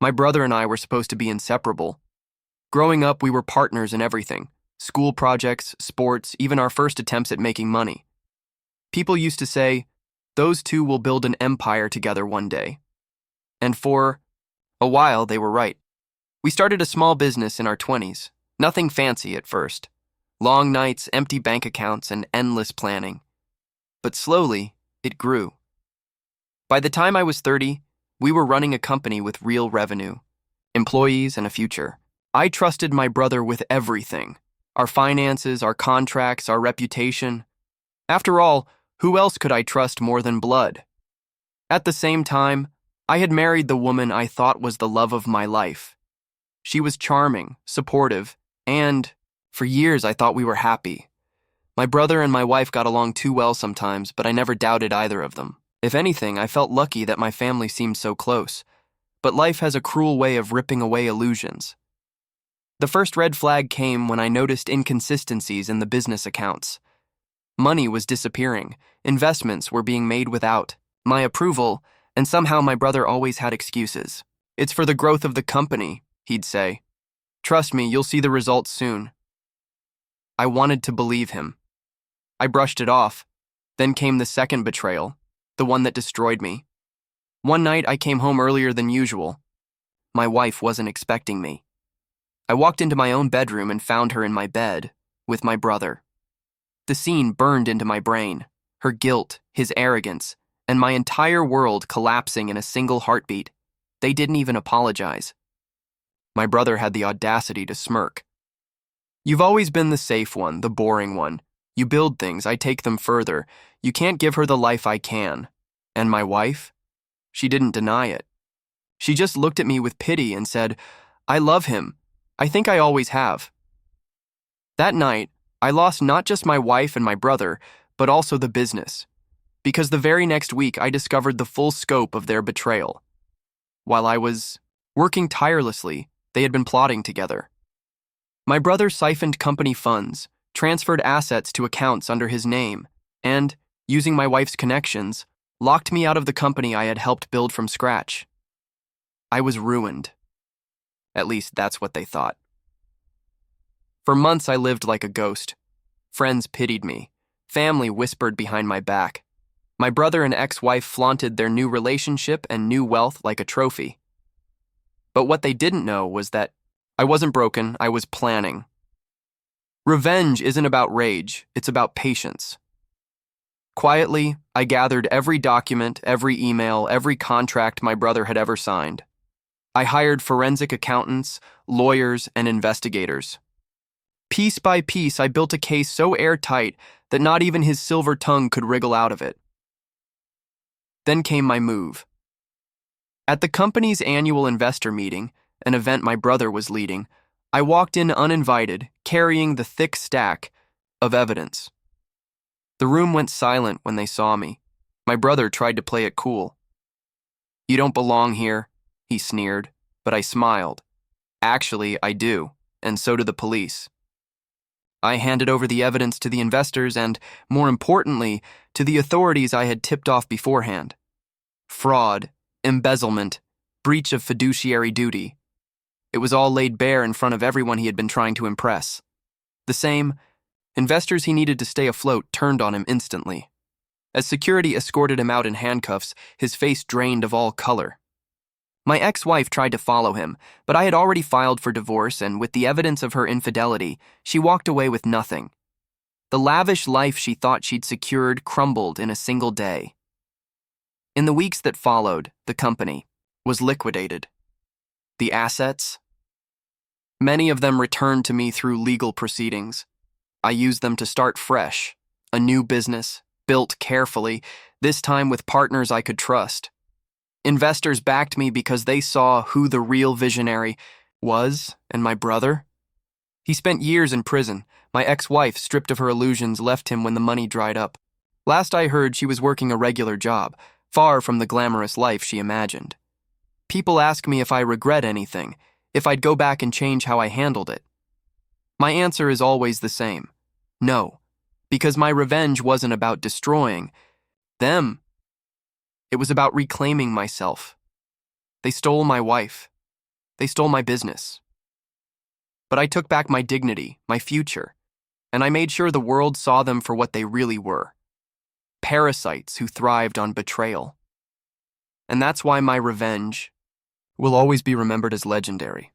My brother and I were supposed to be inseparable. Growing up, we were partners in everything: school projects, sports, even our first attempts at making money. People used to say, those two will build an empire together one day. And for a while, they were right. We started a small business in our 20s, nothing fancy at first. Long nights, empty bank accounts, and endless planning. But slowly, it grew. By the time I was 30, we were running a company with real revenue, employees, and a future. I trusted my brother with everything: our finances, our contracts, our reputation. After all, who else could I trust more than blood? At the same time, I had married the woman I thought was the love of my life. She was charming, supportive, and, for years, I thought we were happy. My brother and my wife got along too well sometimes, but I never doubted either of them. If anything, I felt lucky that my family seemed so close. But life has a cruel way of ripping away illusions. The first red flag came when I noticed inconsistencies in the business accounts. Money was disappearing, investments were being made without my approval, and somehow my brother always had excuses. "It's for the growth of the company," he'd say. "Trust me, you'll see the results soon." I wanted to believe him. I brushed it off. Then came the second betrayal, the one that destroyed me. One night I came home earlier than usual. My wife wasn't expecting me. I walked into my own bedroom and found her in my bed, with my brother. The scene burned into my brain, her guilt, his arrogance, and my entire world collapsing in a single heartbeat. They didn't even apologize. My brother had the audacity to smirk. "You've always been the safe one, the boring one. You build things, I take them further. You can't give her the life I can." And my wife? She didn't deny it. She just looked at me with pity and said, "I love him. I think I always have." That night, I lost not just my wife and my brother, but also the business. Because the very next week, I discovered the full scope of their betrayal. While I was working tirelessly, they had been plotting together. My brother siphoned company funds, transferred assets to accounts under his name, and, using my wife's connections, locked me out of the company I had helped build from scratch. I was ruined. At least that's what they thought. For months I lived like a ghost. Friends pitied me. Family whispered behind my back. My brother and ex-wife flaunted their new relationship and new wealth like a trophy. But what they didn't know was that I wasn't broken, I was planning. Revenge isn't about rage, it's about patience. Quietly, I gathered every document, every email, every contract my brother had ever signed. I hired forensic accountants, lawyers, and investigators. Piece by piece, I built a case so airtight that not even his silver tongue could wriggle out of it. Then came my move. At the company's annual investor meeting, an event my brother was leading, I walked in uninvited, carrying the thick stack of evidence. The room went silent when they saw me. My brother tried to play it cool. "You don't belong here," he sneered, but I smiled. "Actually, I do, and so do the police." I handed over the evidence to the investors and, more importantly, to the authorities I had tipped off beforehand. Fraud, embezzlement, breach of fiduciary duty. It was all laid bare in front of everyone he had been trying to impress. The same investors he needed to stay afloat turned on him instantly. As security escorted him out in handcuffs, his face drained of all color. My ex-wife tried to follow him, but I had already filed for divorce, and with the evidence of her infidelity, she walked away with nothing. The lavish life she thought she'd secured crumbled in a single day. In the weeks that followed, the company was liquidated. The assets? Many of them returned to me through legal proceedings. I used them to start fresh, a new business, built carefully, this time with partners I could trust. Investors backed me because they saw who the real visionary was, and my brother. He spent years in prison. My ex-wife, stripped of her illusions, left him when the money dried up. Last I heard, she was working a regular job, far from the glamorous life she imagined. People ask me if I regret anything, if I'd go back and change how I handled it. My answer is always the same: no, because my revenge wasn't about destroying them. It was about reclaiming myself. They stole my wife, They stole my business. But I took back my dignity, my future, and I made sure the world saw them for what they really were. Parasites who thrived on betrayal. And that's why my revenge will always be remembered as legendary.